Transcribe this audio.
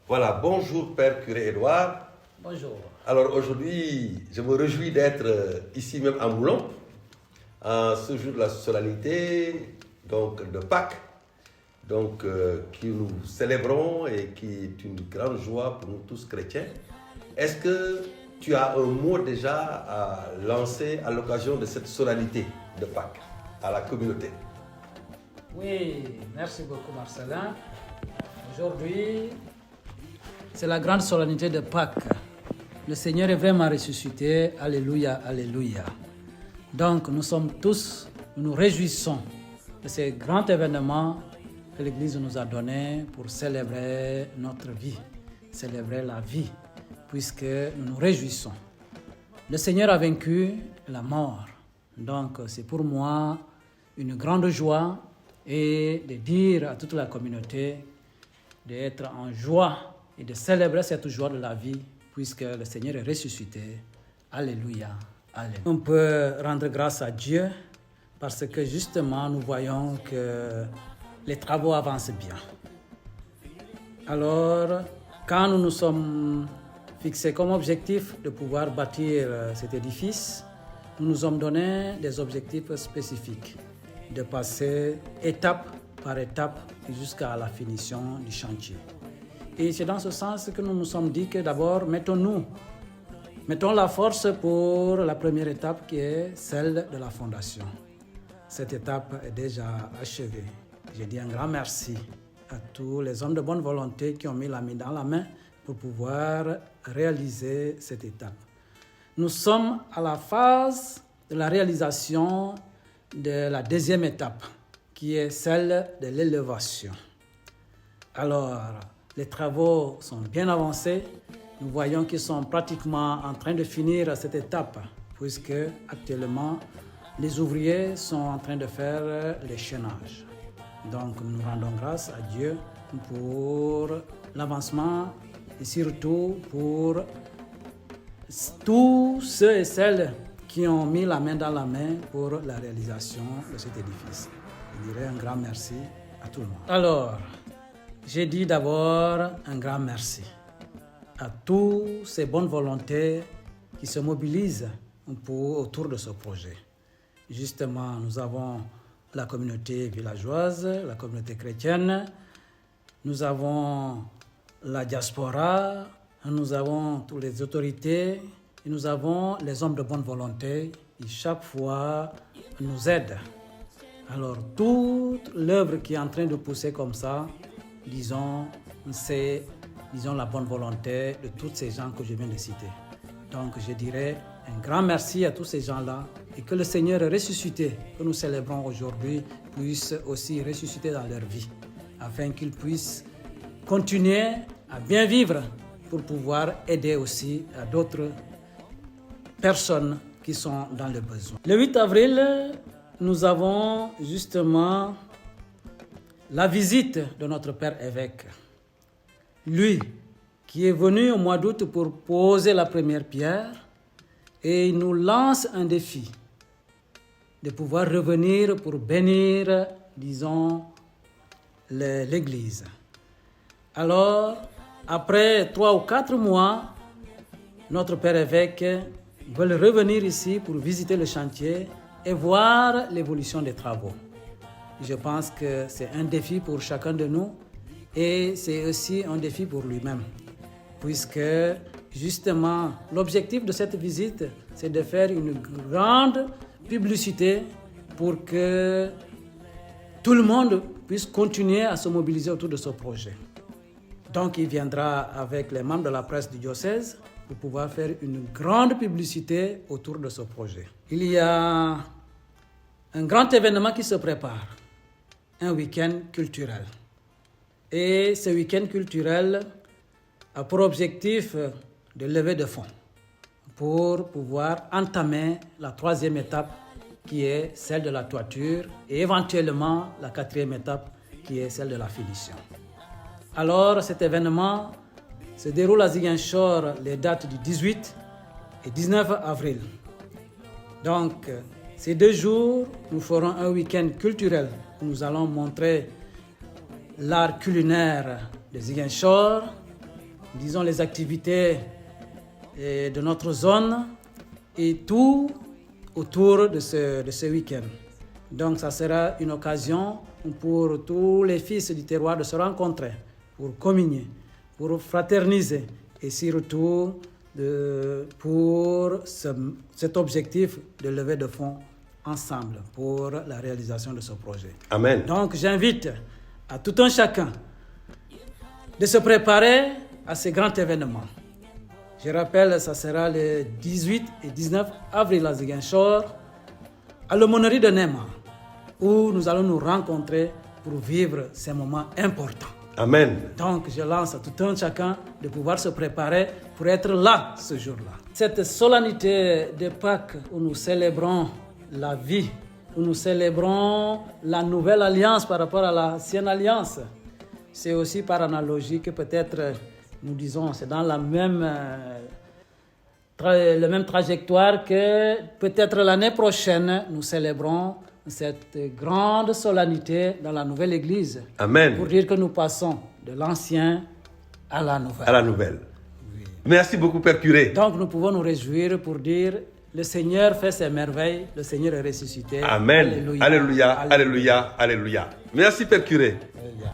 Voilà, bonjour Père Curé Édouard. Bonjour. Alors aujourd'hui, je me réjouis d'être ici même à Moulon, en ce jour de la solennité donc, de Pâques, donc, que nous célébrons et qui est une grande joie pour nous tous chrétiens. Est-ce que tu as un mot déjà à lancer à l'occasion de cette solennité de Pâques à la communauté? Oui, merci beaucoup Marcelin. Aujourd'hui, c'est la grande solennité de Pâques. Le Seigneur est vraiment ressuscité. Alléluia, alléluia. Donc, nous nous réjouissons de ce grand événement que l'Église nous a donné pour célébrer notre vie, célébrer la vie, puisque nous nous réjouissons. Le Seigneur a vaincu la mort. Donc, c'est pour moi une grande joie et de dire à toute la communauté d'être en joie et de célébrer cette joie de la vie, puisque le Seigneur est ressuscité. Alléluia. Alléluia. On peut rendre grâce à Dieu parce que justement, nous voyons que les travaux avancent bien. Alors, quand nous nous sommes fixés comme objectif de pouvoir bâtir cet édifice, nous nous sommes donné des objectifs spécifiques, de passer étape par étape jusqu'à la finition du chantier. Et c'est dans ce sens que nous nous sommes dit que d'abord, mettons la force pour la première étape qui est celle de la fondation. Cette étape est déjà achevée. Je dis un grand merci à tous les hommes de bonne volonté qui ont mis la main dans la main pour pouvoir réaliser cette étape. Nous sommes à la phase de la réalisation de la deuxième étape, qui est celle de l'élévation. Alors, les travaux sont bien avancés. Nous voyons qu'ils sont pratiquement en train de finir cette étape, puisque actuellement, les ouvriers sont en train de faire les chaînages. Donc, nous rendons grâce à Dieu pour l'avancement et surtout pour tous ceux et celles qui ont mis la main dans la main pour la réalisation de cet édifice. Je dirais un grand merci à tout le monde. Alors, j'ai dit d'abord un grand merci à tous ces bonnes volontés qui se mobilisent autour de ce projet. Justement, nous avons la communauté villageoise, la communauté chrétienne, nous avons la diaspora, nous avons toutes les autorités, et nous avons les hommes de bonne volonté qui chaque fois nous aident. Alors, toute l'œuvre qui est en train de pousser comme ça, c'est la bonne volonté de tous ces gens que je viens de citer. Donc, je dirais un grand merci à tous ces gens-là et que le Seigneur ressuscité, que nous célébrons aujourd'hui, puisse aussi ressusciter dans leur vie, afin qu'ils puissent continuer à bien vivre pour pouvoir aider aussi à d'autres personnes qui sont dans le besoin. Le 8 avril, nous avons justement la visite de notre Père évêque. Lui, qui est venu au mois d'août pour poser la première pierre, et il nous lance un défi de pouvoir revenir pour bénir, l'Église. Alors, après 3 ou 4 mois, notre Père évêque veut revenir ici pour visiter le chantier et voir l'évolution des travaux. Je pense que c'est un défi pour chacun de nous et c'est aussi un défi pour lui-même, puisque justement l'objectif de cette visite, c'est de faire une grande publicité pour que tout le monde puisse continuer à se mobiliser autour de ce projet. Donc il viendra avec les membres de la presse du diocèse pour pouvoir faire une grande publicité autour de ce projet. Il y a un grand événement qui se prépare, un week-end culturel. Et ce week-end culturel a pour objectif de lever de fonds pour pouvoir entamer la 3e étape qui est celle de la toiture et éventuellement la 4e étape qui est celle de la finition. Alors cet événement se déroule à Ziguinchor les dates du 18 et 19 avril. Donc Ces 2 jours, nous ferons un week-end culturel où nous allons montrer l'art culinaire de Ziguinchor, disons les activités de notre zone et tout autour de ce week-end. Donc ça sera une occasion pour tous les fils du terroir de se rencontrer, pour communier, pour fraterniser et surtout pour cet objectif de levée de fonds ensemble pour la réalisation de ce projet. Amen. Donc j'invite à tout un chacun de se préparer à ce grand événement. Je rappelle, ça sera le 18 et 19 avril à Ziguinchor, à l'aumônerie de Nema, où nous allons nous rencontrer pour vivre ces moments importants. Amen. Donc, je lance à tout un chacun de pouvoir se préparer pour être là ce jour-là. Cette solennité de Pâques où nous célébrons la vie, où nous célébrons la nouvelle alliance par rapport à l'ancienne alliance, c'est aussi par analogie que peut-être, nous disons, c'est dans la même trajectoire que peut-être l'année prochaine, nous célébrons cette grande solennité dans la nouvelle église. Amen. Pour dire que nous passons de l'ancien à la nouvelle. À la nouvelle. Oui. Merci beaucoup, Père Curé. Donc nous pouvons nous réjouir pour dire le Seigneur fait ses merveilles, le Seigneur est ressuscité. Amen. Alléluia, alléluia, alléluia. Merci, Père Curé. Alléluia.